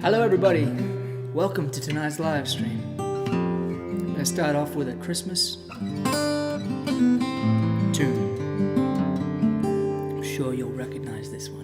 Hello everybody, welcome to tonight's live stream. I'm going to start off with a Christmas tune. I'm sure you'll recognize this one.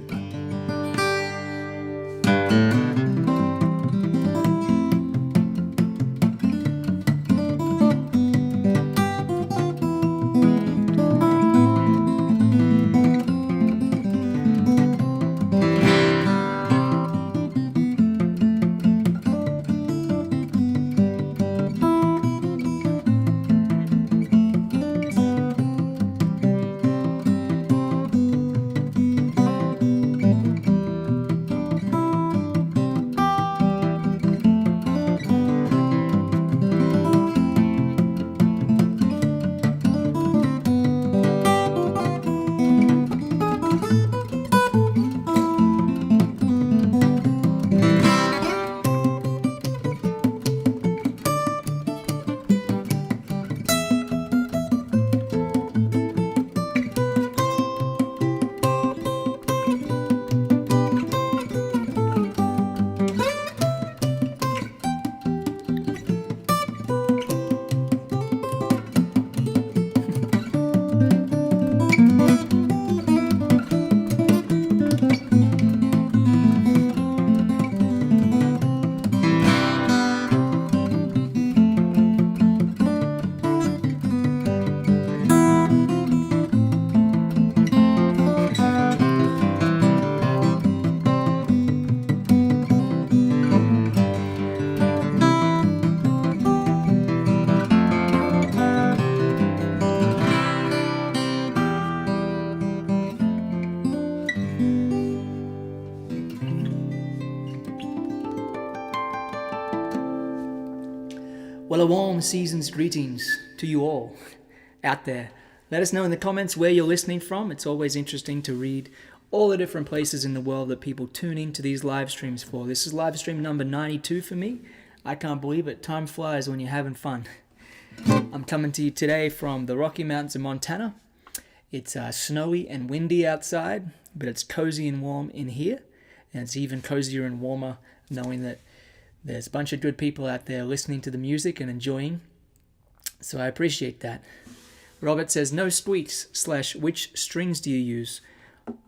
Well, a warm season's greetings to you all out there. Let us know in the comments where you're listening from. It's always interesting to read all the different places in the world that people tune into these live streams for. This is live stream number 92 for me. I can't believe it. Time flies when you're having fun. I'm coming to you today from the Rocky Mountains of Montana. It's snowy and windy outside, but it's cozy and warm in here. And it's even cozier and warmer knowing that there's a bunch of good people out there listening to the music and enjoying. So I appreciate that. Robert says, no squeaks / which strings do you use?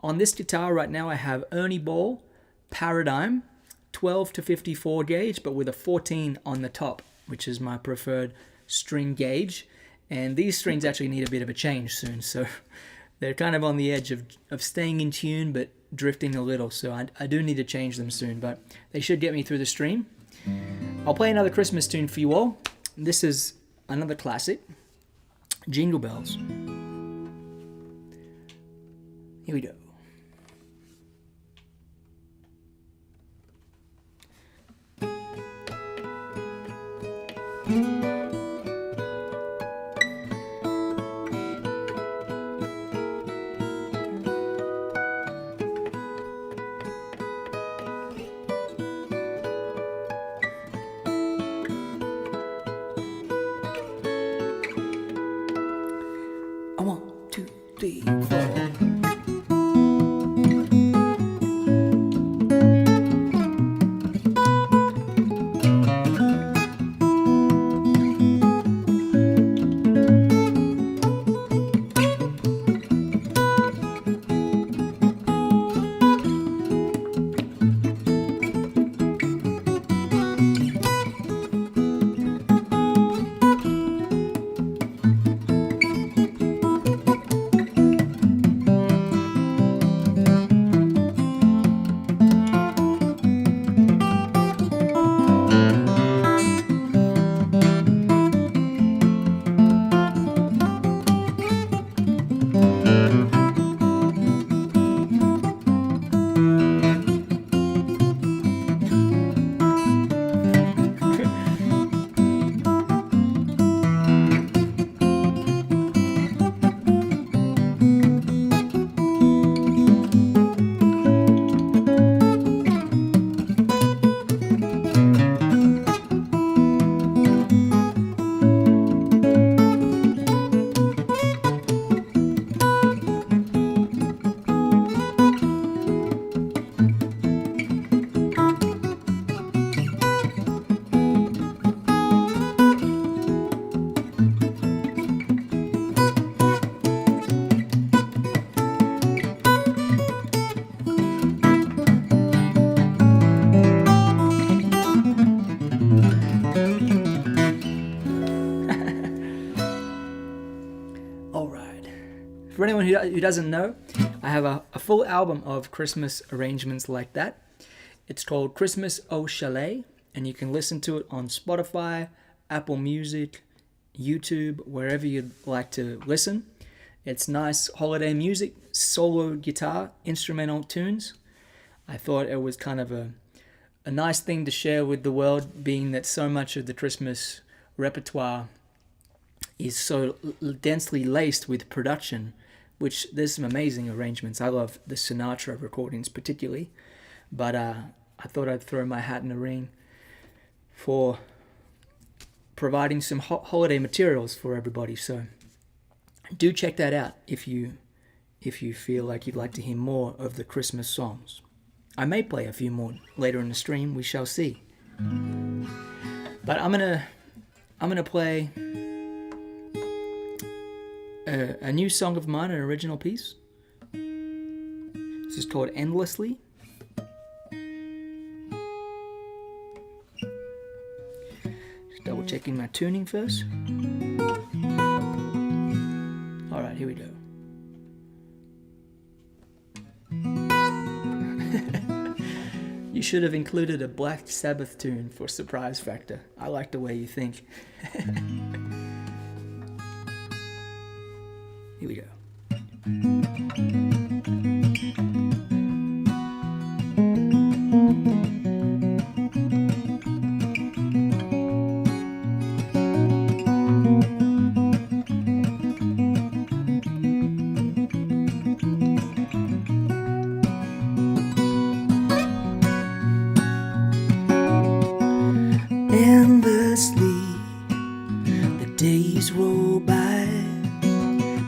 On this guitar right now I have Ernie Ball Paradigm 12 to 54 gauge, but with a 14 on the top, which is my preferred string gauge. And these strings actually need a bit of a change soon, so they're kind of on the edge of staying in tune but drifting a little. So I do need to change them soon, but they should get me through the stream. I'll play another Christmas tune for you all. This is another classic, Jingle Bells. Here we go. who doesn't know, I have a full album of Christmas arrangements like that. It's called Christmas Au Chalet, and you can listen to it on Spotify, Apple Music, YouTube, wherever you'd like to listen. It's nice holiday music, solo guitar, instrumental tunes. I thought it was kind of a nice thing to share with the world, being that so much of the Christmas repertoire is so densely laced with production, which there's some amazing arrangements. I love the Sinatra recordings particularly, but I thought I'd throw my hat in the ring for providing some holiday materials for everybody. So do check that out if you feel like you'd like to hear more of the Christmas songs. I may play a few more later in the stream. We shall see. But I'm gonna play a new song of mine, an original piece. This is called Endlessly. Just double checking my tuning first. All right, here we go. You should have included a Black Sabbath tune for surprise factor. I like the way you think. Here we go. Endlessly, the days roll by.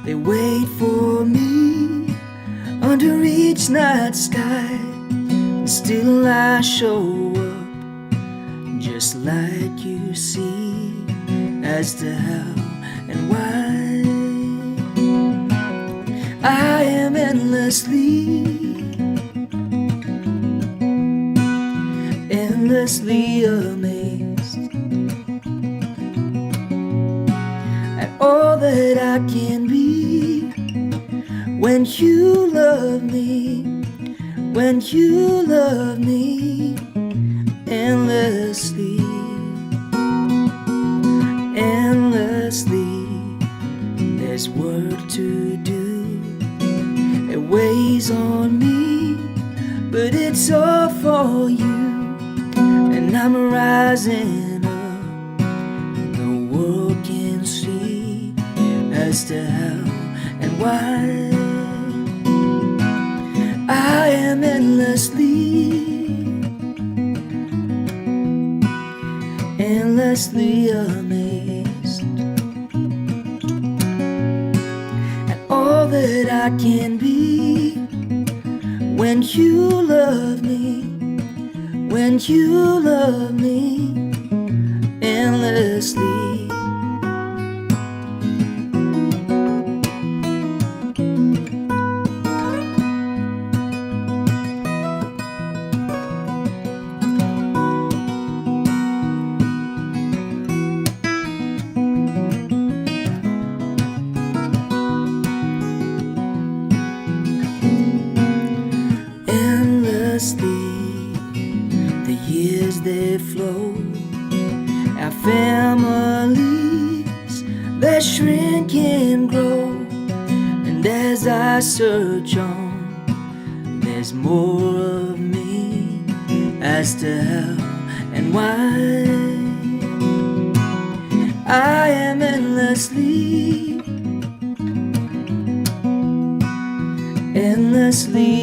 They wait for me under each night sky, and still I show up just like you see, as to how and why. I am endlessly amazed at all that I can be when you love me, when you love me endlessly, endlessly. There's work to do, it weighs on me, but it's all for you, and I'm rising up. The world can see as to how and why. I am endlessly amazed at all that I can be when you love me, when you love me endlessly. The years they flow, our families they shrink and grow, and as I search on, there's more of me as to how and why. I am endlessly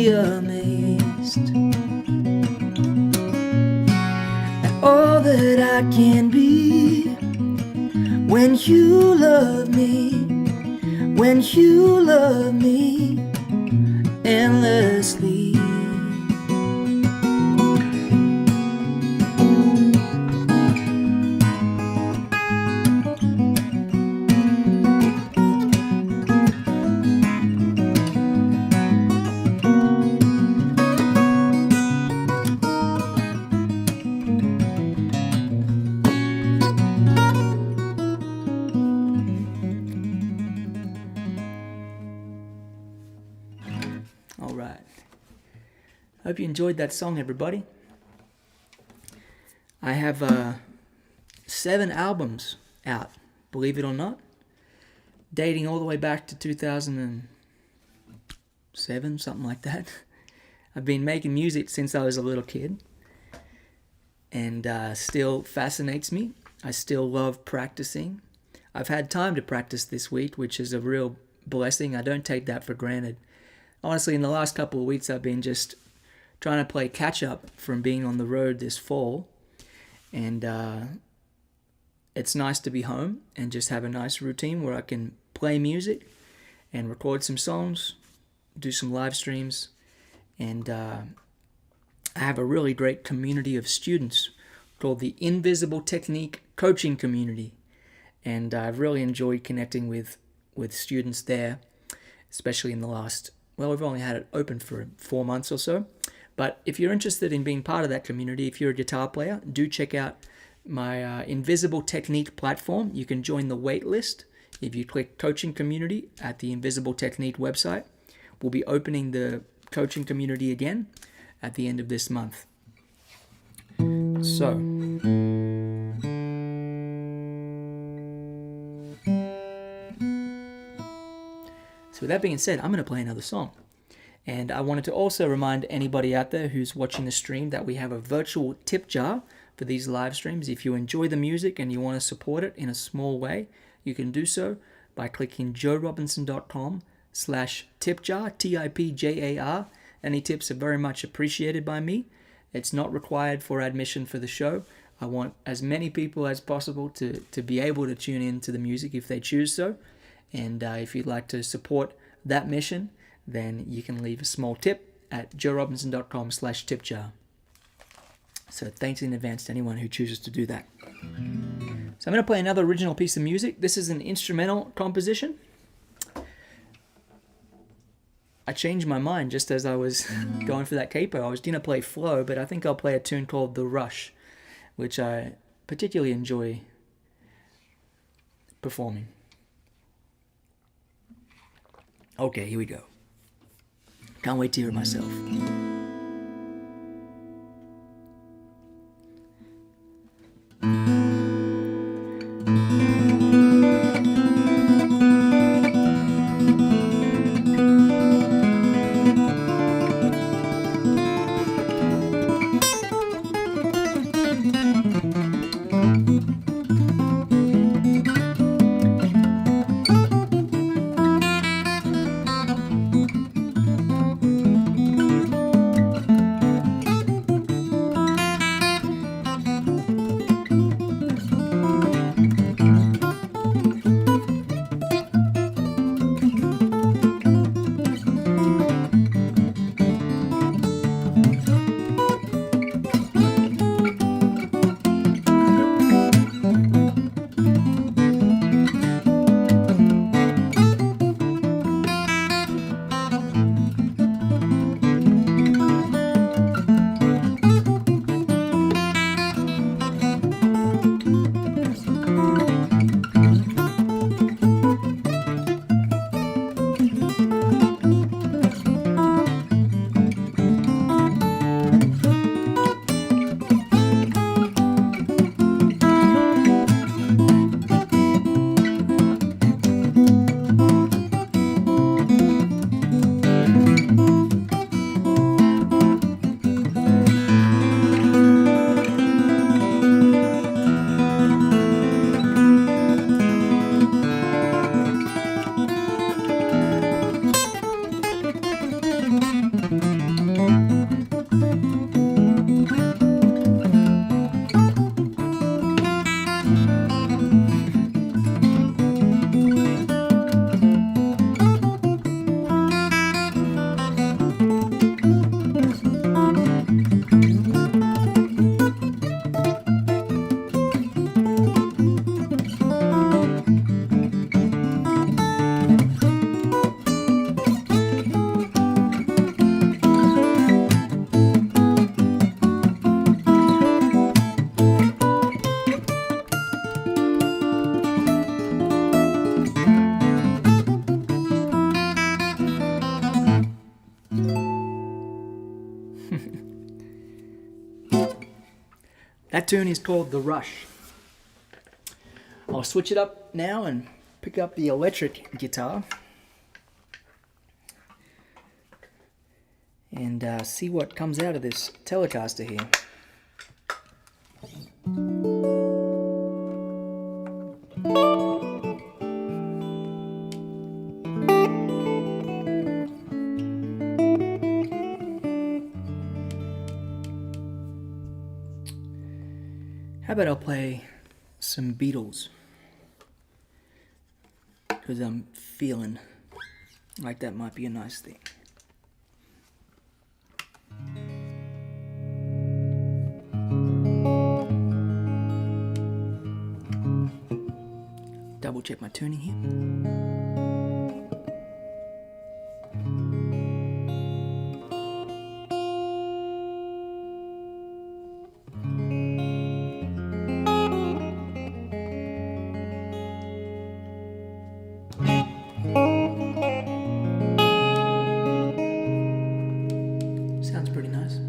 amazed at all that I can be when you love me, when you love me endlessly. Hope you enjoyed that song, everybody. I have 7 albums out, believe it or not, dating all the way back to 2007, something like that. I've been making music since I was a little kid, and still fascinates me. I still love practicing. I've had time to practice this week, which is a real blessing. I don't take that for granted. Honestly, in the last couple of weeks, I've been just trying to play catch up from being on the road this fall, and it's nice to be home and just have a nice routine where I can play music and record some songs, do some live streams, and I have a really great community of students called the Invisible Technique Coaching Community, and I've really enjoyed connecting with students there, especially in the last, well, we've only had it open for 4 months or so. But if you're interested in being part of that community, if you're a guitar player, do check out my Invisible Technique platform. You can join the wait list if you click Coaching Community at the Invisible Technique website. We'll be opening the coaching community again at the end of this month. So with that being said, I'm going to play another song. And I wanted to also remind anybody out there who's watching the stream that we have a virtual tip jar for these live streams. If you enjoy the music and you want to support it in a small way, you can do so by clicking joerobinson.com/tipjar, TIPJAR. Any tips are very much appreciated by me. It's not required for admission for the show. I want as many people as possible to be able to tune in to the music if they choose so. And if you'd like to support that mission, then you can leave a small tip at joerobinson.com/tipjar. So thanks in advance to anyone who chooses to do that. So I'm going to play another original piece of music. This is an instrumental composition. I changed my mind just as I was going for that capo. I was going to play Flow, but I think I'll play a tune called The Rush, which I particularly enjoy performing. Okay, here we go. Can't wait to hear it myself. That tune is called The Rush. I'll switch it up now and pick up the electric guitar and see what comes out of this Telecaster here. How about I'll play some Beatles? Because I'm feeling like that might be a nice thing. Double check my tuning here. Sounds pretty nice.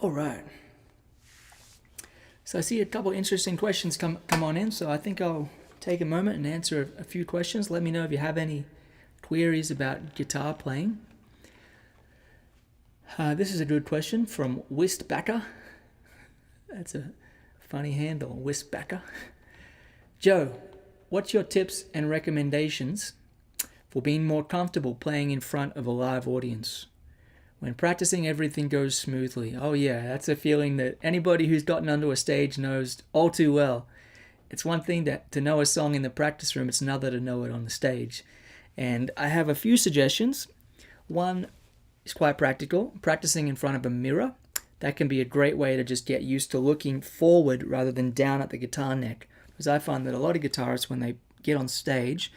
All right. So I see a couple interesting questions come on in, so I think I'll take a moment and answer a few questions. Let me know if you have any queries about guitar playing. This is a good question from Wistbacker. That's a funny handle, Wistbacker. Joe, what's your tips and recommendations for being more comfortable playing in front of a live audience? When practicing, everything goes smoothly. Oh yeah, that's a feeling that anybody who's gotten onto a stage knows all too well. It's one thing to know a song in the practice room, it's another to know it on the stage. And I have a few suggestions. One is quite practical, practicing in front of a mirror. That can be a great way to just get used to looking forward rather than down at the guitar neck. Because I find that a lot of guitarists, when they get on stage,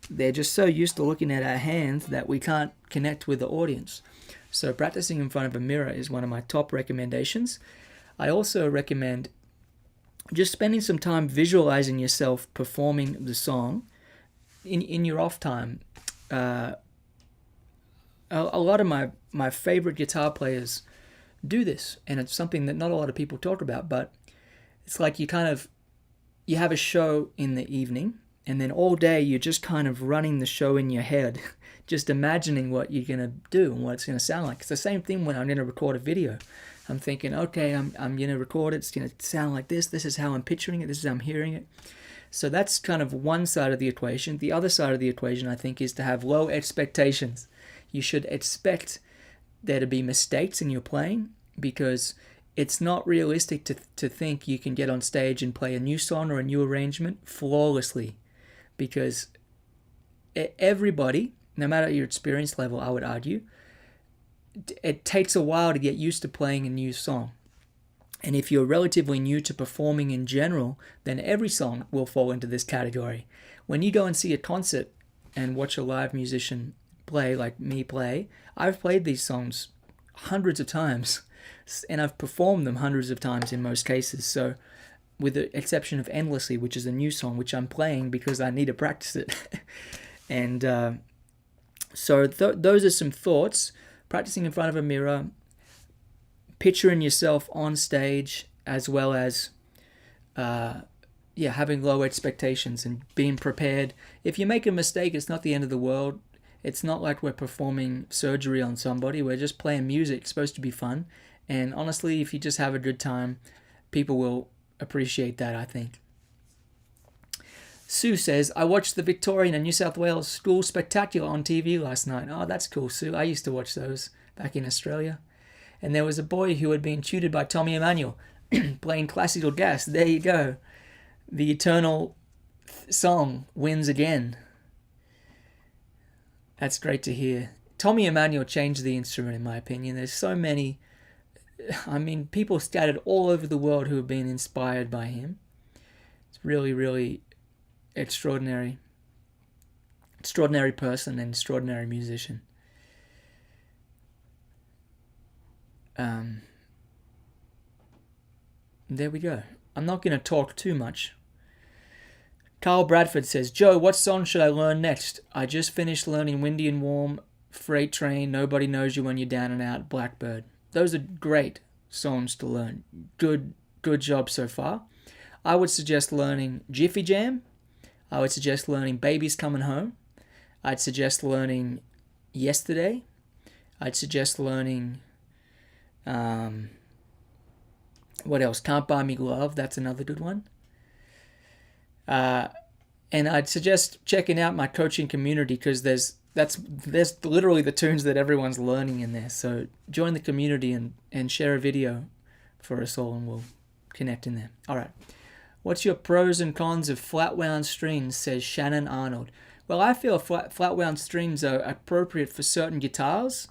they're just so used to looking at our hands that we can't connect with the audience. So practicing in front of a mirror is one of my top recommendations. I also recommend just spending some time visualizing yourself performing the song in your off time. A lot of my favorite guitar players do this, and it's something that not a lot of people talk about, but it's like you have a show in the evening, and then all day you're just kind of running the show in your head, just imagining what you're going to do and what it's going to sound like. It's the same thing when I'm going to record a video. I'm thinking, okay, I'm going to record it. It's going to sound like this. This is how I'm picturing it. This is how I'm hearing it. So that's kind of one side of the equation. The other side of the equation, I think, is to have low expectations. You should expect there to be mistakes in your playing, because it's not realistic to think you can get on stage and play a new song or a new arrangement flawlessly, because everybody, no matter your experience level, I would argue, it takes a while to get used to playing a new song. And if you're relatively new to performing in general, then every song will fall into this category. When you go and see a concert and watch a live musician play, like me play, I've played these songs hundreds of times, and I've performed them hundreds of times in most cases. So, with the exception of Endlessly, which is a new song, which I'm playing because I need to practice it. And so those are some thoughts. Practicing in front of a mirror, picturing yourself on stage, as well as having low expectations and being prepared. If you make a mistake, it's not the end of the world. It's not like we're performing surgery on somebody. We're just playing music. It's supposed to be fun. And honestly, if you just have a good time, people will appreciate that, I think. Sue says, I watched the Victorian and New South Wales School Spectacular on TV last night. Oh, that's cool, Sue. I used to watch those back in Australia. And there was a boy who had been tutored by Tommy Emmanuel playing classical gas. There you go. The eternal song wins again. That's great to hear. Tommy Emmanuel changed the instrument, in my opinion. There's so many, people scattered all over the world who have been inspired by him. It's really, really extraordinary person and extraordinary musician. There we go. I'm not going to talk too much. Carl Bradford says, Joe, what song should I learn next? I just finished learning Windy and Warm, Freight Train, Nobody Knows You When You're Down and Out, Blackbird. Those are great songs to learn. Good job so far. I would suggest learning Jiffy Jam. I would suggest learning Baby's Coming Home. I'd suggest learning Yesterday. I'd suggest learning, what else? Can't Buy Me Love. That's another good one. And I'd suggest checking out my coaching community, because there's literally the tunes that everyone's learning in there. So join the community and share a video for us all, and we'll connect in there. All right. What's your pros and cons of flat wound strings, says Shannon Arnold. Well, I feel flat wound strings are appropriate for certain guitars.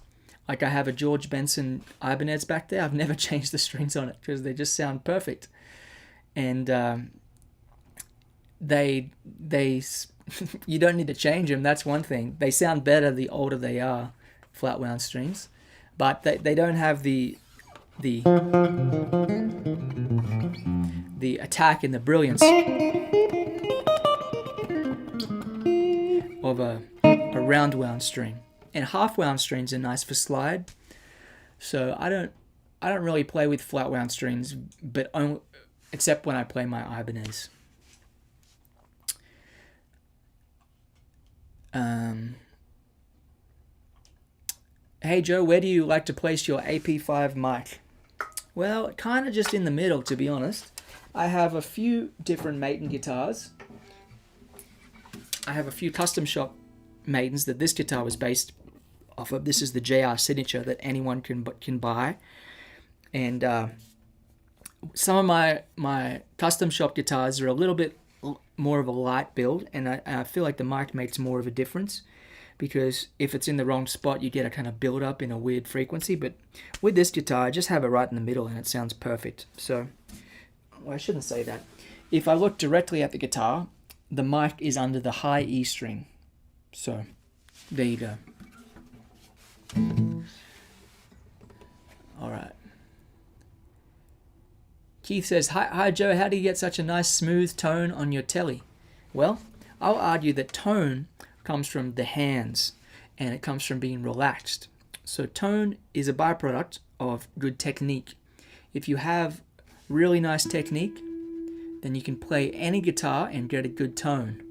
Like I have a George Benson Ibanez back there. I've never changed the strings on it because they just sound perfect. And they you don't need to change them. That's one thing. They sound better the older they are, flat wound strings. But they don't have the attack and the brilliance of a round wound string. And half wound strings are nice for slide. So I don't really play with flat wound strings, but only, except when I play my Ibanez. Hey Joe, where do you like to place your AP5 mic? Well, kind of just in the middle, to be honest. I have a few different Maiden guitars. I have a few custom shop Maidens that this guitar was based off of. This is the JR Signature that anyone can buy. And some of my custom shop guitars are a little bit more of a light build, and I feel like the mic makes more of a difference, because if it's in the wrong spot, you get a kind of build up in a weird frequency. But with this guitar, I just have it right in the middle and it sounds perfect. So, well, I shouldn't say that. If I look directly at the guitar, the mic is under the high E string. So there you go. All right. Keith says, hi Joe, how do you get such a nice smooth tone on your telly? Well, I'll argue that tone comes from the hands, and it comes from being relaxed. So tone is a byproduct of good technique. If you have really nice technique, then you can play any guitar and get a good tone.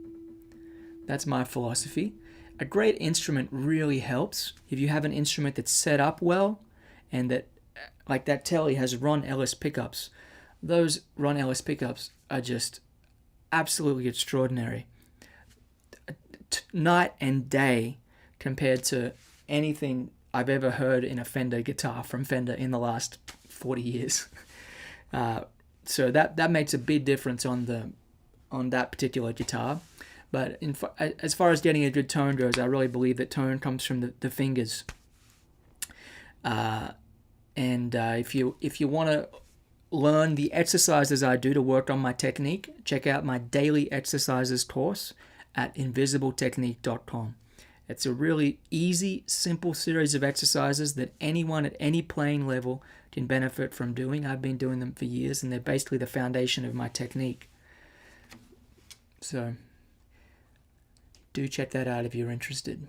That's my philosophy. A great instrument really helps if you have an instrument that's set up well, and that, like that telly has Ron Ellis pickups. Those Ron Ellis pickups are just absolutely extraordinary. Night and day compared to anything I've ever heard in a Fender guitar from Fender in the last 40 years. So that makes a big difference on that particular guitar. But as far as getting a good tone goes, I really believe that tone comes from the fingers. If you want to learn the exercises I do to work on my technique, check out my daily exercises course at invisibletechnique.com. It's a really easy, simple series of exercises that anyone at any playing level can benefit from doing. I've been doing them for years, and they're basically the foundation of my technique. So do check that out if you're interested.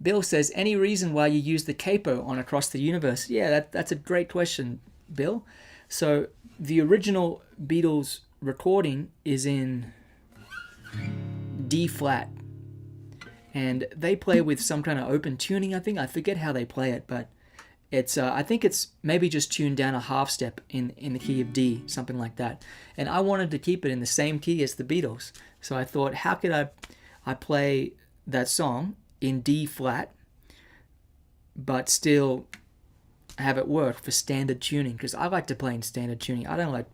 Bill says, any reason why you use the capo on Across the Universe? Yeah, that's a great question, Bill. So the original Beatles recording is in D flat, and they play with some kind of open tuning. I forget how they play it, but it's I think it's maybe just tuned down a half step in the key of D, something like that. And I wanted to keep it in the same key as the Beatles, so I thought, how could I play that song in D flat but still have it work for standard tuning? Because I like to play in standard tuning. I don't like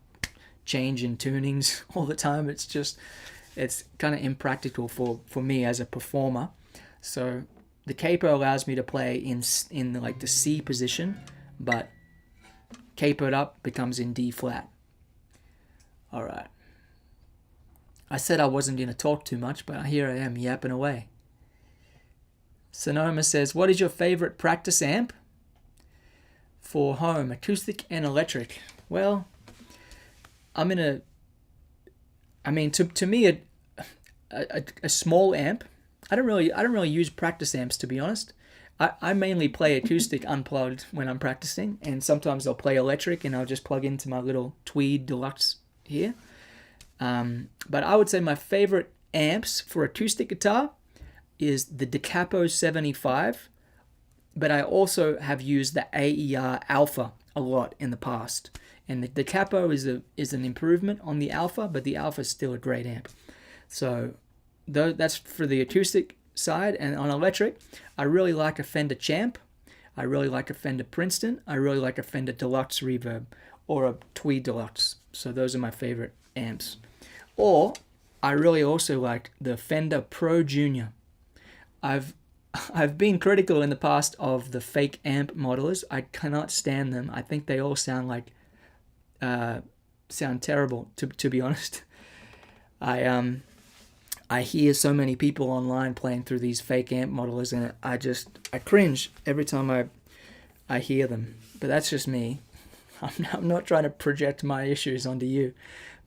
changing tunings all the time. It's kind of impractical for me as a performer. So the capo allows me to play in like the C position, but capoed up becomes in D flat. All right. I said I wasn't going to talk too much, but here I am yapping away. Sonoma says, what is your favorite practice amp for home, acoustic and electric? Well, to me, a small amp. I don't really use practice amps, to be honest. I mainly play acoustic unplugged when I'm practicing, and sometimes I'll play electric and I'll just plug into my little Tweed Deluxe here. But I would say my favorite amps for acoustic guitar is the DeCapo 75, but I also have used the AER Alpha a lot in the past. And the DeCapo is an improvement on the Alpha, but the Alpha is still a great amp. So that's for the acoustic side. And on electric, I really like a Fender Champ. I really like a Fender Princeton. I really like a Fender Deluxe Reverb or a Tweed Deluxe. So those are my favorite amps. Or I really also like the Fender Pro Junior. I've been critical in the past of the fake amp modelers. I cannot stand them. I think they all sound terrible, to be honest. I hear so many people online playing through these fake amp modelers, and I cringe every time I hear them. But that's just me. I'm not trying to project my issues onto you.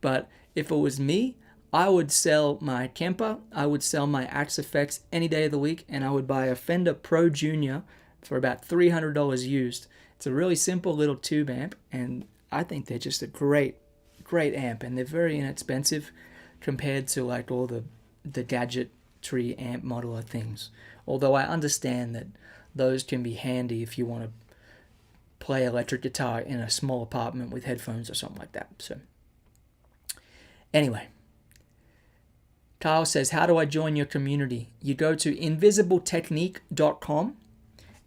But if it was me, I would sell my Kemper, I would sell my Axe Effects any day of the week, and I would buy a Fender Pro Junior for about $300 used. It's a really simple little tube amp, and I think they're just a great amp, and they're very inexpensive compared to like all the gadgetry amp modeler things. Although I understand that those can be handy if you want to play electric guitar in a small apartment with headphones or something like that. So anyway, Kyle says, how do I join your community? You go to invisibletechnique.com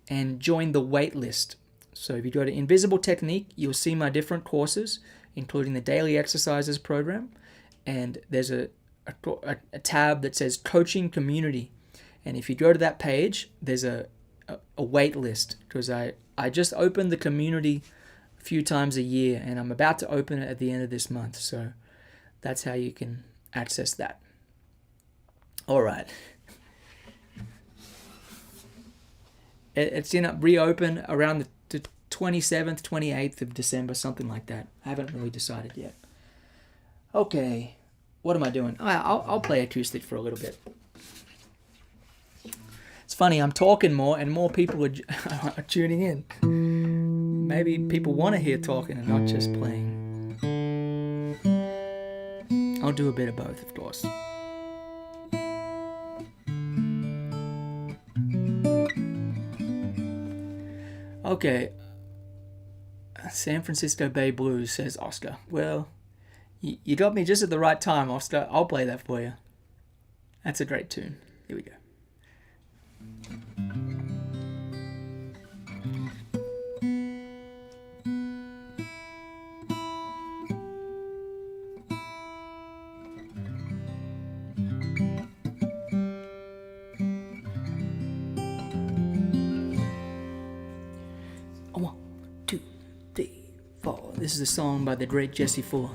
and join the wait list. So if you go to Invisible Technique, you'll see my different courses, including the Daily Exercises program. And there's a tab that says Coaching Community. And if you go to that page, there's a wait list, because I just opened the community a few times a year, and I'm about to open it at the end of this month. So that's how you can access that. All right. It's in reopen around the 27th, 28th of December, something like that. I haven't really decided yet. Okay, what am I doing? I'll play acoustic for a little bit. It's funny, I'm talking more and more people are tuning in. Maybe people want to hear talking and not just playing. I'll do a bit of both, of course. Okay. San Francisco Bay Blues, says Oscar. Well, you got me just at the right time, Oscar. I'll play that for you. That's a great tune. Here we go. One, two, three, four. This is a song by the great Jesse Fuller.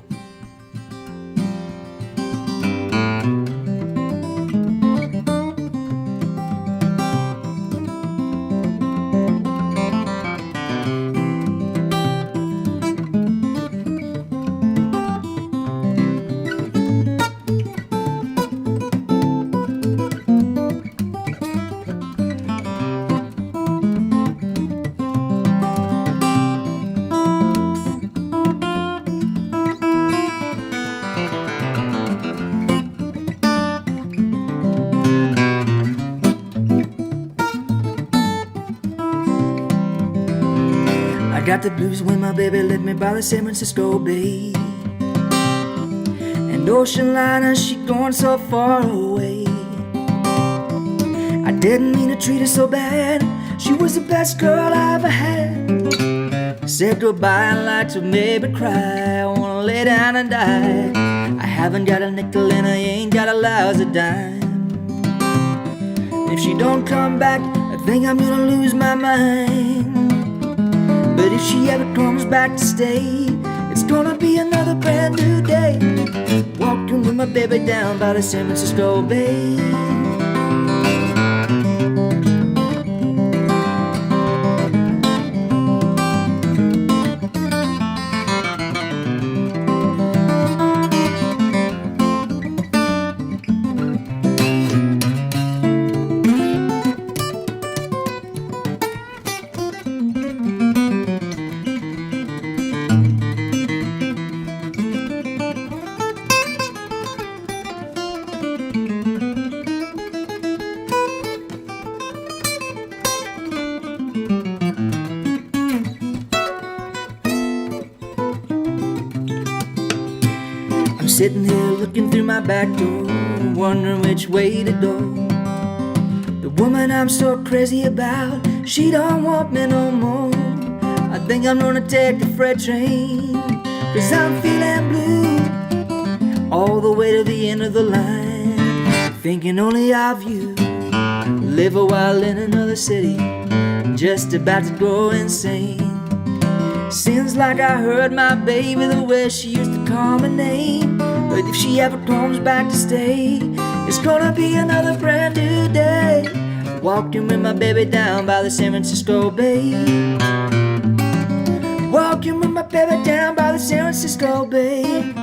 Got the blues when my baby left me by the San Francisco Bay. And ocean liner, she gone so far away. I didn't mean to treat her so bad. She was the best girl I ever had. Said goodbye and like to maybe cry. I wanna lay down and die. I haven't got a nickel and I ain't got a lousy dime. And if she don't come back, I think I'm gonna lose my mind. But if she ever comes back to stay, it's gonna be another brand new day. Walking with my baby down by the San Francisco Bay. Sitting here looking through my back door, wondering which way to go. The woman I'm so crazy about, she don't want me no more. I think I'm gonna take the freight train, 'cause I'm feeling blue. All the way to the end of the line, thinking only of you. Live a while in another city, just about to go insane. Seems like I heard my baby the way she used to call my name. But if she ever comes back to stay, it's gonna be another brand new day. Walking with my baby down by the San Francisco Bay. Walking with my baby down by the San Francisco Bay.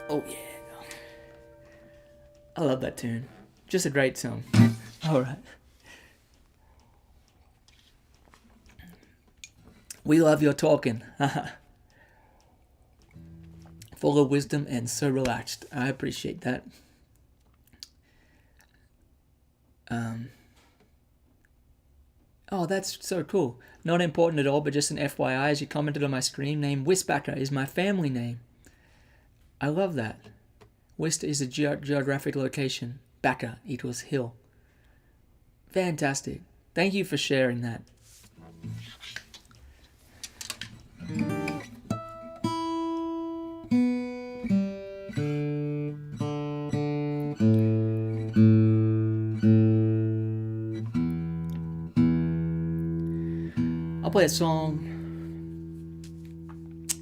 Oh yeah. I love that tune. Just a great song. All right. We love your talking. Full of wisdom and so relaxed. I appreciate that. Oh, that's so cool. Not important at all, but just an FYI, as you commented on my stream name, Wistbacker is my family name. I love that. Wist is a geographic location. Backer equals hill. Fantastic. Thank you for sharing that. play a song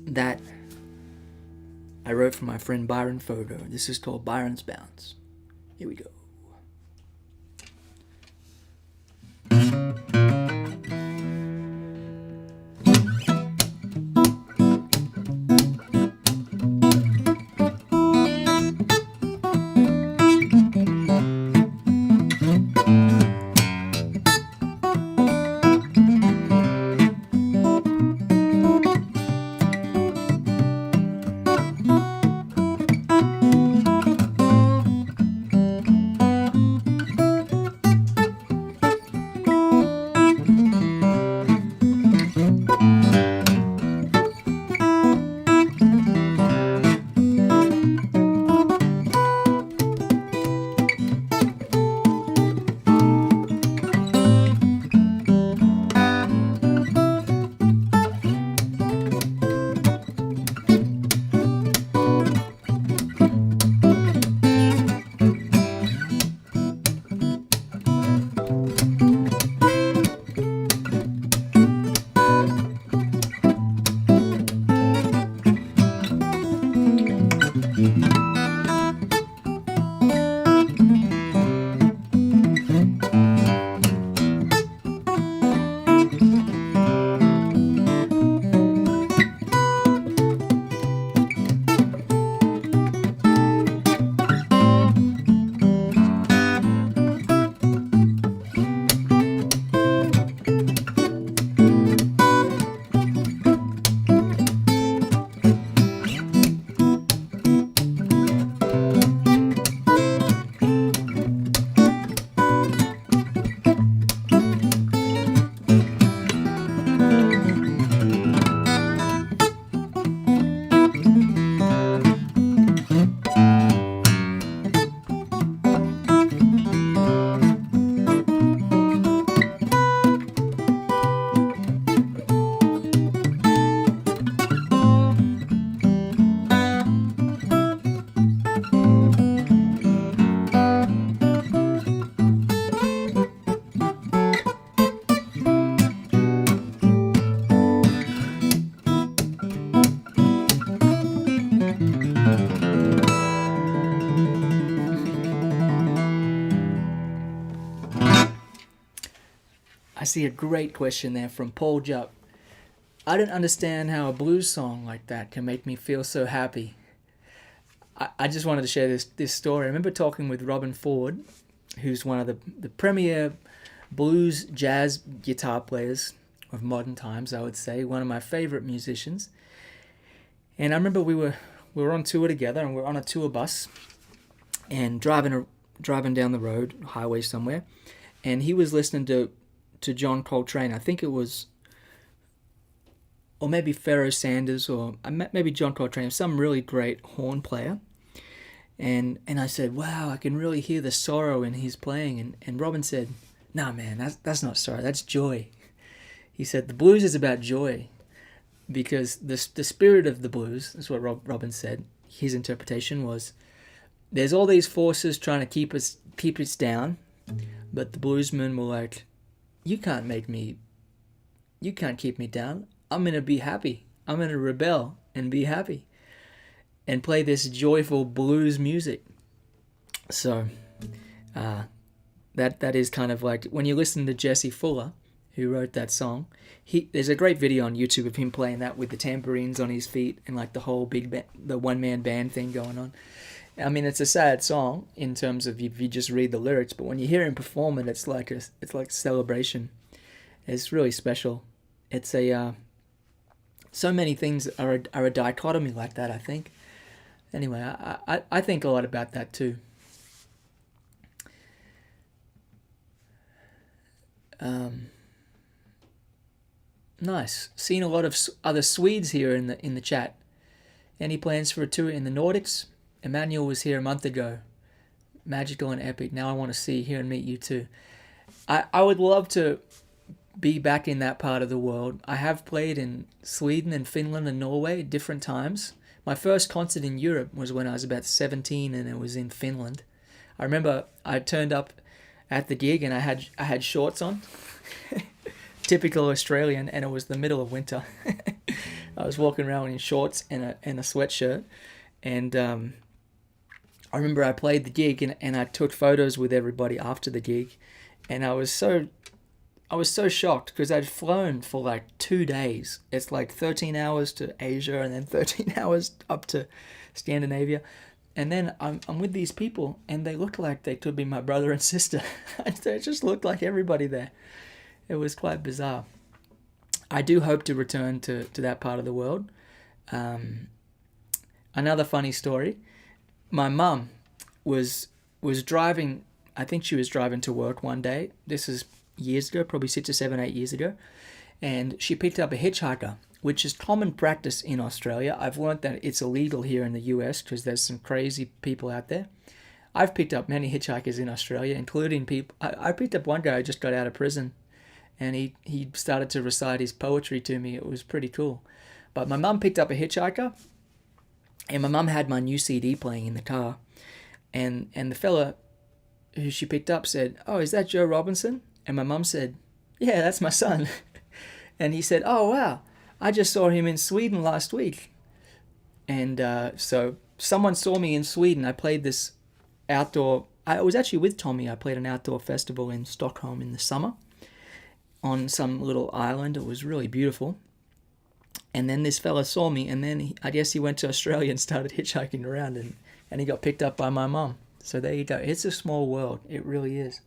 that I wrote for my friend Byron Fogo. This is called Byron's Bounce. Here we go. I see a great question there from Paul Jupp. I don't understand how a blues song like that can make me feel so happy. I just wanted to share this story. I remember talking with Robben Ford, who's one of the premier blues jazz guitar players of modern times, I would say, one of my favorite musicians. And I remember we were on tour together, and we're on a tour bus and driving down the road, highway somewhere, and he was listening to John Coltrane. I think it was, or maybe Pharoah Sanders, or maybe John Coltrane, some really great horn player. And I said, wow, I can really hear the sorrow in his playing. And Robben said, nah, man, that's not sorrow, that's joy. He said, the blues is about joy, because the spirit of the blues, that's what Robben said, his interpretation was, there's all these forces trying to keep us down, but the bluesmen were like, you can't keep me down. I'm going to be happy. I'm going to rebel and be happy and play this joyful blues music. So that is kind of like, when you listen to Jesse Fuller, who wrote that song, there's a great video on YouTube of him playing that with the tambourines on his feet and like the whole the one-man band thing going on. I mean, it's a sad song in terms of if you just read the lyrics, but when you hear him perform it, it's like a celebration. It's really special. It's so many things are a dichotomy like that, I think. Anyway, I think a lot about that too. Nice. Seen a lot of other Swedes here in the chat. Any plans for a tour in the Nordics? Emmanuel was here a month ago. Magical and epic. Now I want to see, hear, and meet you too. I would love to be back in that part of the world. I have played in Sweden and Finland and Norway at different times. My first concert in Europe was when I was about 17, and it was in Finland. I remember I turned up at the gig and I had shorts on. typical Australian, and it was the middle of winter. I was walking around in shorts and a sweatshirt, and I remember I played the gig, and I took photos with everybody after the gig, and I was so shocked because I'd flown for like 2 days. It's like 13 hours to Asia and then 13 hours up to Scandinavia. And then I'm with these people, and they look like they could be my brother and sister. They just looked like everybody there. It was quite bizarre. I do hope to return to that part of the world. Another funny story. My mum was driving, I think she was driving to work one day. This is years ago, probably 6 or 7, 8 years ago. And she picked up a hitchhiker, which is common practice in Australia. I've learned that it's illegal here in the US because there's some crazy people out there. I've picked up many hitchhikers in Australia, including people. I picked up one guy who just got out of prison, and he started to recite his poetry to me. It was pretty cool. But my mum picked up a hitchhiker, and my mum had my new CD playing in the car. And the fella who she picked up said, "Oh, is that Joe Robinson?" And my mum said, "Yeah, that's my son." And he said, "Oh, wow. I just saw him in Sweden last week." And so someone saw me in Sweden. I played this outdoor... I was actually with Tommy. I played an outdoor festival in Stockholm in the summer on some little island. It was really beautiful. And then this fella saw me, and then I guess he went to Australia and started hitchhiking around, and he got picked up by my mum. So there you go. It's a small world. It really is.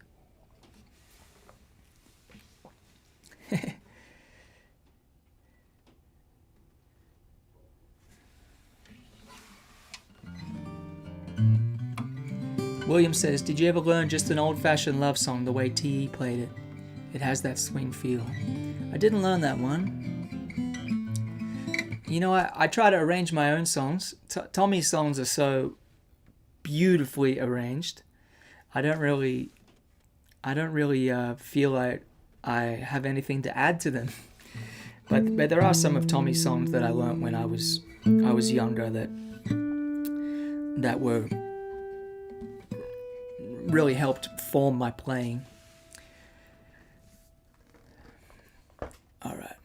William says, "Did you ever learn just an old-fashioned love song the way T.E. played it? It has that swing feel." I didn't learn that one. You know, I try to arrange my own songs. Tommy's songs are so beautifully arranged. I don't really feel like I have anything to add to them. But there are some of Tommy's songs that I learned when I was younger that were really helped form my playing. All right.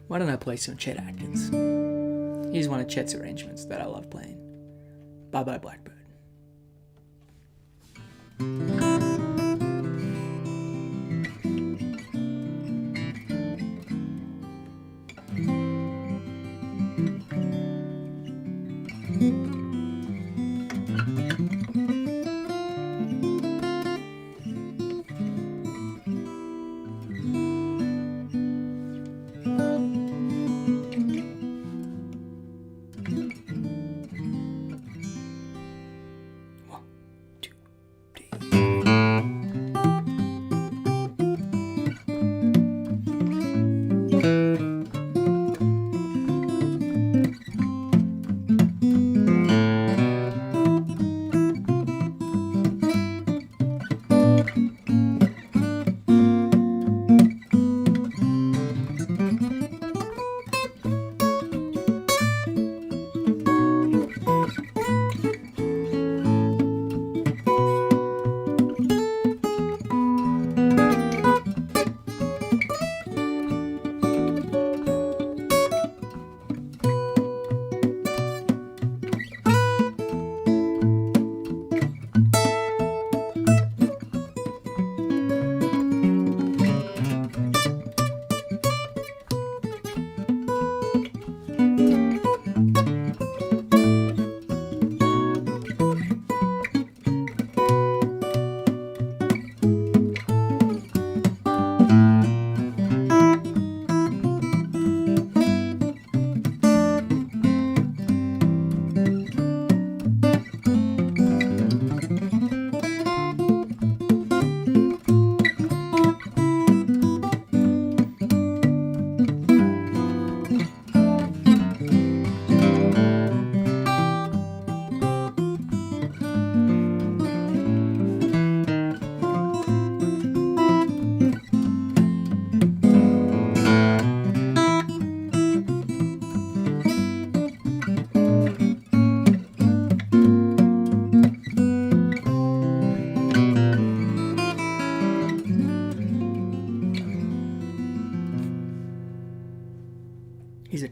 Why don't I play some Chet Atkins? Here's one of Chet's arrangements that I love playing. Bye Bye Blackbird.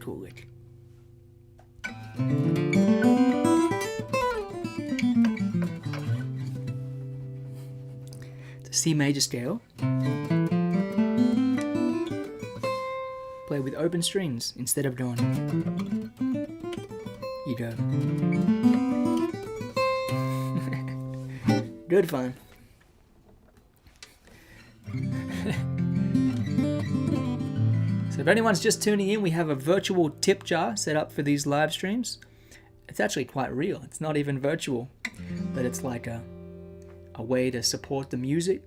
cool lick. It's a C major scale. Play with open strings instead of doing. You go. Good fun. So if anyone's just tuning in, we have a virtual tip jar set up for these live streams. It's actually quite real. It's not even virtual, but it's like a way to support the music.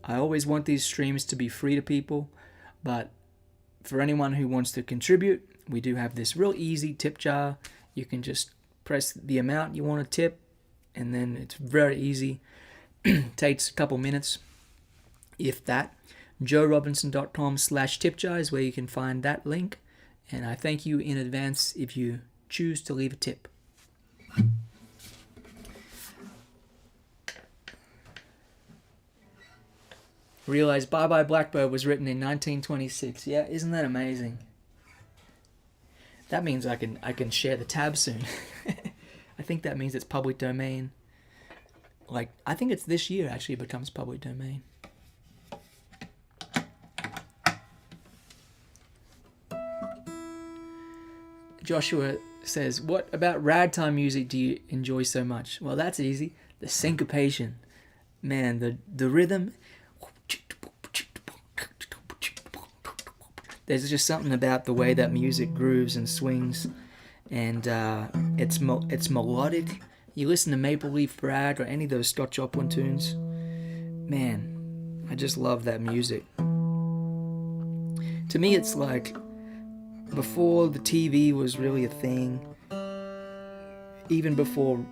I always want these streams to be free to people, but for anyone who wants to contribute, we do have this real easy tip jar. You can just press the amount you want to tip, and then it's very easy. Takes a couple minutes, if that. joerobinson.com/tipjar is where you can find that link, and I thank you in advance if you choose to leave a tip. Realize Bye Bye Blackbird was written in 1926. Yeah, isn't that amazing? That means I can share the tab soon. I think that means it's public domain. Like, I think it's this year actually it becomes public domain. Joshua says, what about ragtime music do you enjoy so much? Well, that's easy. The syncopation. Man, the rhythm. There's just something about the way that music grooves and swings, and it's melodic. You listen to Maple Leaf Rag or any of those Scott Joplin tunes, man, I just love that music. To me, it's like before the TV was really a thing, even before,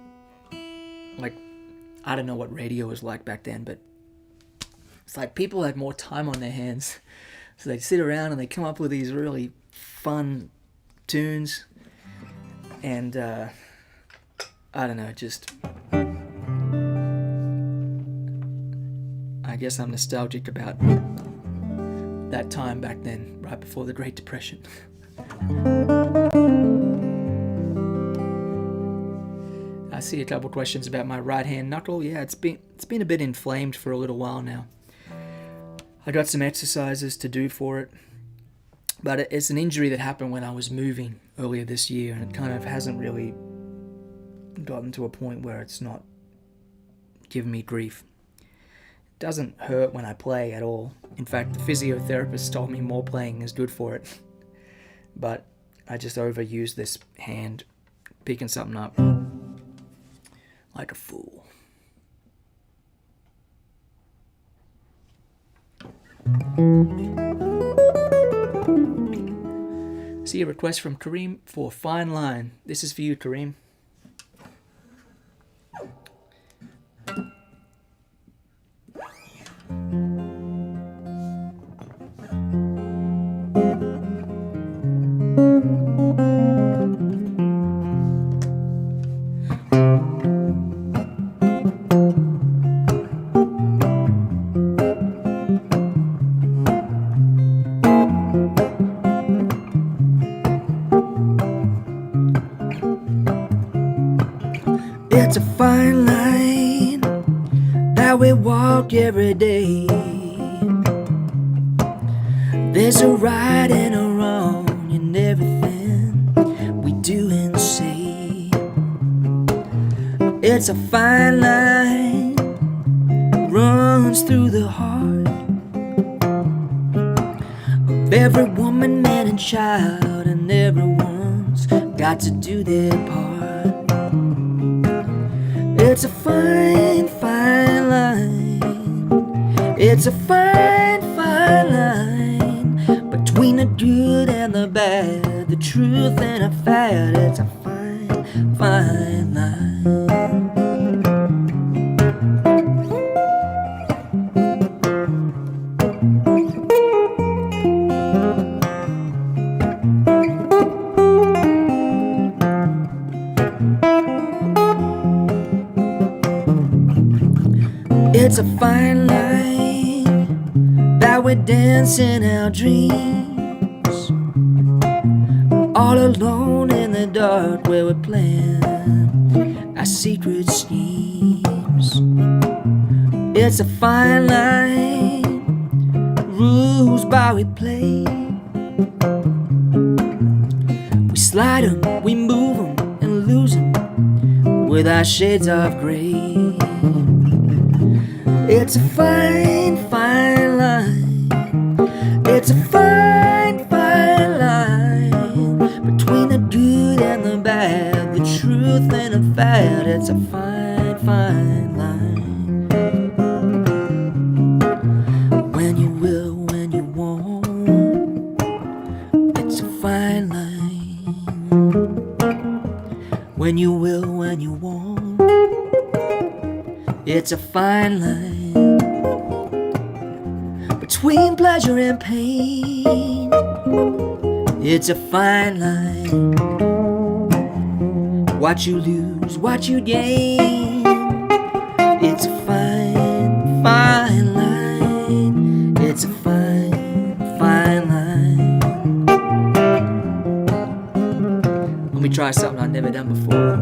like, I don't know what radio was like back then, but it's like people had more time on their hands. So they'd sit around and they'd come up with these really fun tunes. And, I don't know, just... I guess I'm nostalgic about that time back then, right before the Great Depression. I see a couple questions about my right hand knuckle. Yeah, it's been a bit inflamed for a little while now. I got some exercises to do for it, but it's an injury that happened when I was moving earlier this year, and it kind of hasn't really gotten to a point where it's not giving me grief. It doesn't hurt when I play at all. In fact, the physiotherapist told me more playing is good for it. But I just overuse this hand, picking something up like a fool. See a request from Kareem for Fine Line. This is for you, Kareem. It's a fine line that we walk every day. There's a right and a wrong in everything we do and say. It's a fine line, runs through the heart of every woman, man and child, and everyone's got to do their part. It's a fine, fine line. It's a fine, fine line between the good and the bad, the truth and a fad. It's a fine, fine line. It's a fine line that we dance in our dreams, all alone in the dark where we plan our secret schemes. It's a fine line, rules by we play. We slide 'em, we move 'em and lose 'em with our shades of grey. It's a fine, fine line. It's a fine, fine line between the good and the bad, the truth and the fad. It's a fine, fine line. When you will, when you won't, it's a fine line. When you will, when you won't, it's a fine line. Between pleasure and pain, it's a fine line. What you lose, what you gain, it's a fine, fine line. It's a fine, fine line. Let me try something I've never done before.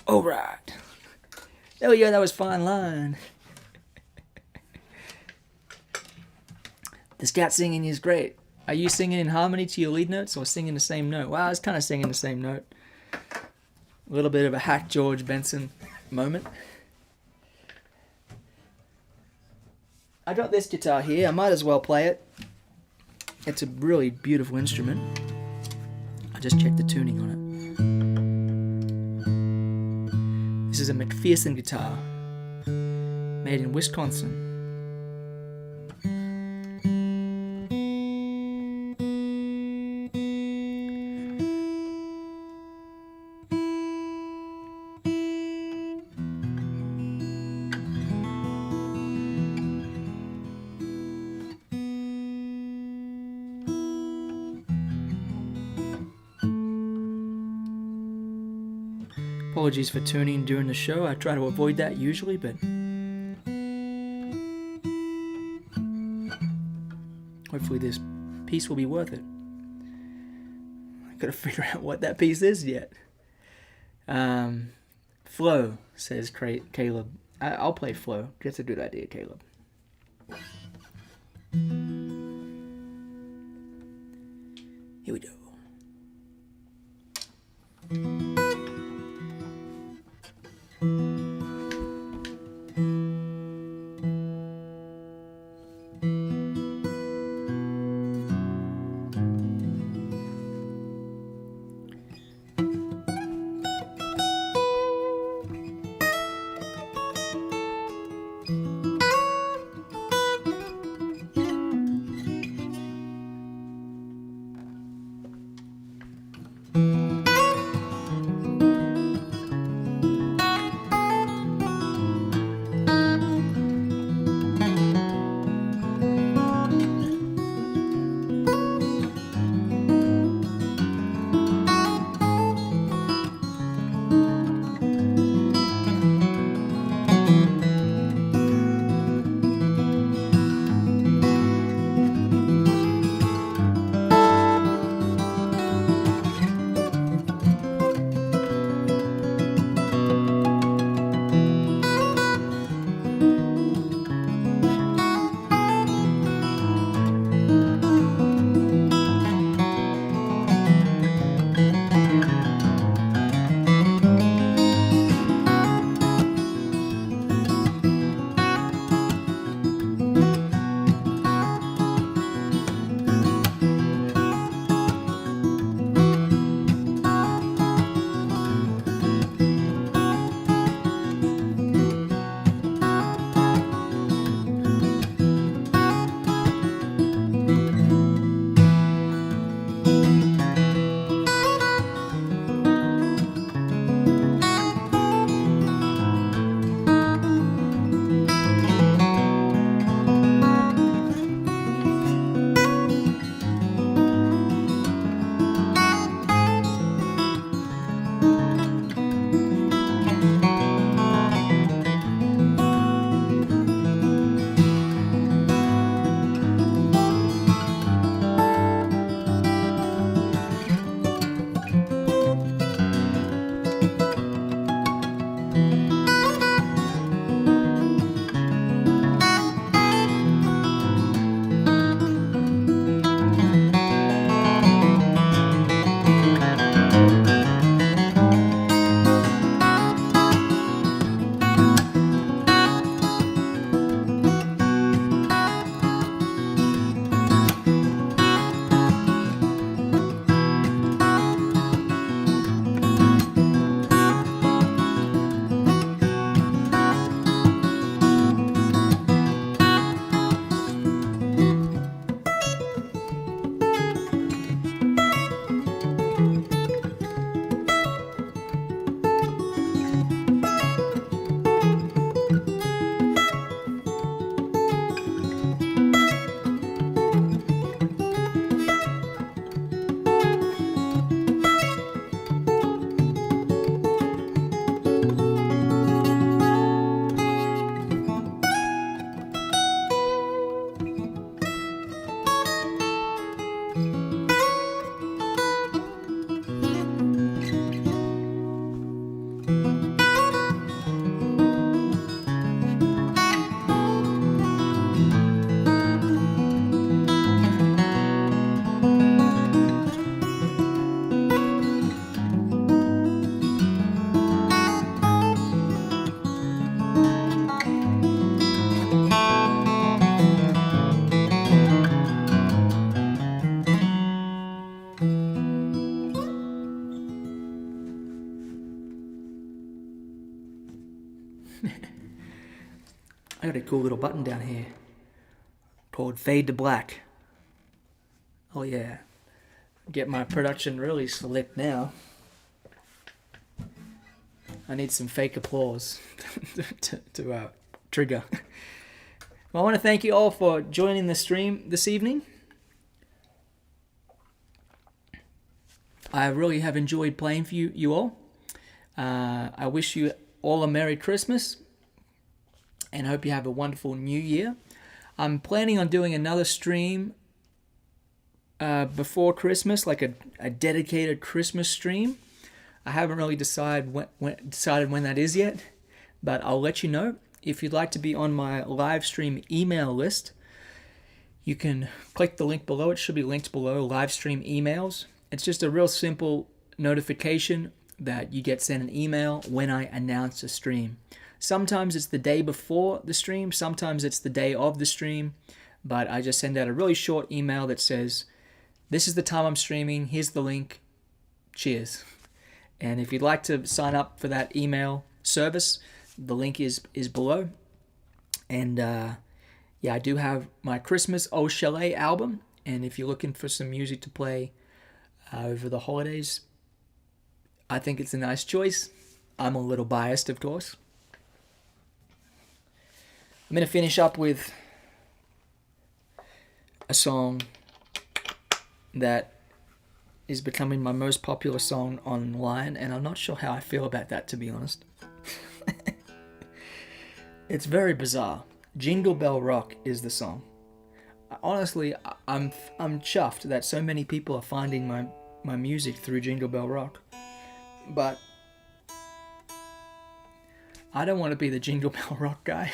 All right. There we go. That was fine line. The scat singing is great. Are you singing in harmony to your lead notes or singing the same note? Well, I was kind of singing the same note. A little bit of a hack George Benson moment. I got this guitar here. I might as well play it. It's a really beautiful instrument. I just checked the tuning on it. This is a McPherson guitar, made in Wisconsin. Apologies for tuning during the show. I try to avoid that usually, but hopefully this piece will be worth it. I've got to figure out what that piece is yet. Flow, says Caleb. I'll play Flow. That's a good idea, Caleb. Here we go. I got a cool little button down here called Fade to Black. Oh yeah, get my production really slick now. I need some fake applause to trigger. Well, I want to thank you all for joining the stream this evening. I really have enjoyed playing for you all. I wish you all a Merry Christmas and hope you have a wonderful New Year. I'm planning on doing another stream before Christmas, like a dedicated Christmas stream. I haven't really decided when that is yet, but I'll let you know. If you'd like to be on my live stream email list, you can click the link below. It should be linked below, live stream emails. It's just a real simple notification that you get sent an email when I announce a stream. Sometimes it's the day before the stream, sometimes it's the day of the stream, but I just send out a really short email that says, this is the time I'm streaming, here's the link, cheers. And if you'd like to sign up for that email service, the link is below. And yeah, I do have my Christmas Au Chalet album, and if you're looking for some music to play over the holidays, I think it's a nice choice. I'm a little biased, of course. I'm going to finish up with a song that is becoming my most popular song online, and I'm not sure how I feel about that, to be honest. It's very bizarre. Jingle Bell Rock is the song. Honestly, I'm chuffed that so many people are finding my music through Jingle Bell Rock. But I don't want to be the Jingle Bell Rock guy.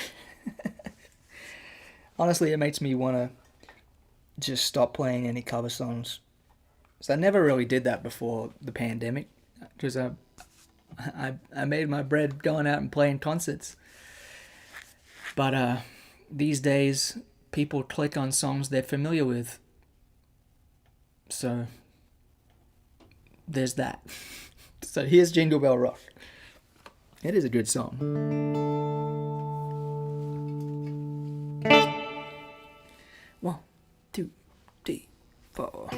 Honestly, it makes me want to just stop playing any cover songs. So I never really did that before the pandemic, because I made my bread going out and playing concerts. But these days, people click on songs they're familiar with. So there's that. So here's Jingle Bell Rock. It is a good song. 1, 2, 3, 4.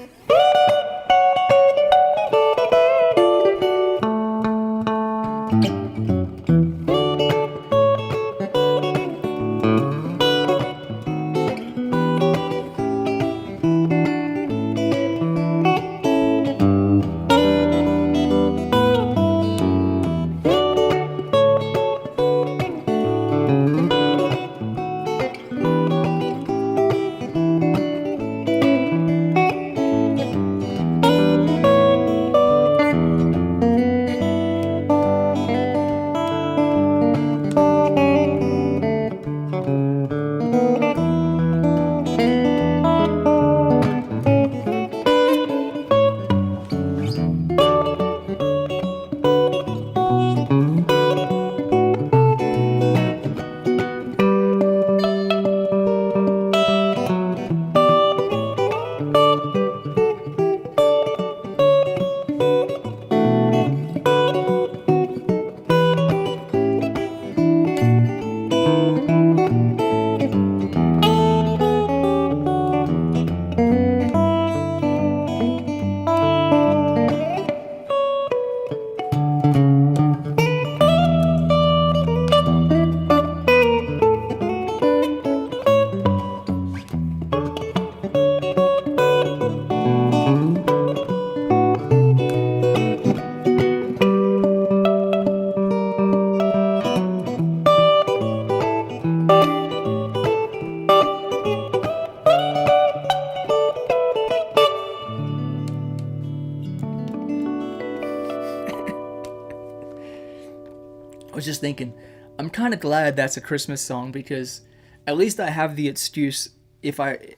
I was just thinking, I'm kind of glad that's a Christmas song, because at least I have the excuse if I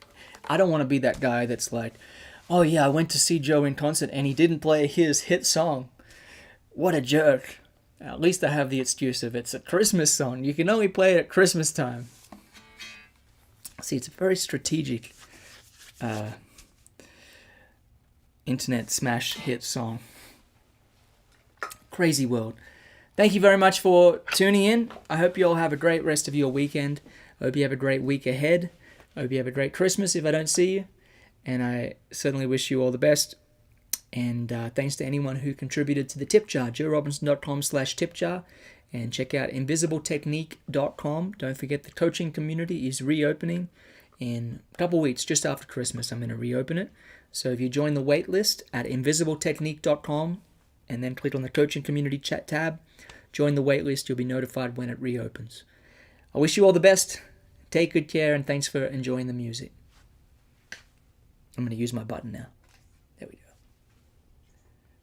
don't want to be that guy that's like, oh yeah, I went to see Joe in concert and he didn't play his hit song. What a jerk. At least I have the excuse of it's a Christmas song. You can only play it at Christmas time. See, it's a very strategic internet smash hit song. Crazy world. Thank you very much for tuning in. I hope you all have a great rest of your weekend. I hope you have a great week ahead. I hope you have a great Christmas if I don't see you. And I certainly wish you all the best. And thanks to anyone who contributed to the tip jar, joerobinson.com/tip jar. And check out invisibletechnique.com. Don't forget the coaching community is reopening in a couple weeks, just after Christmas. I'm going to reopen it. So if you join the wait list at invisibletechnique.com and then click on the coaching community chat tab, join the wait list. You'll be notified when it reopens. I wish you all the best. Take good care, and thanks for enjoying the music. I'm going to use my button now.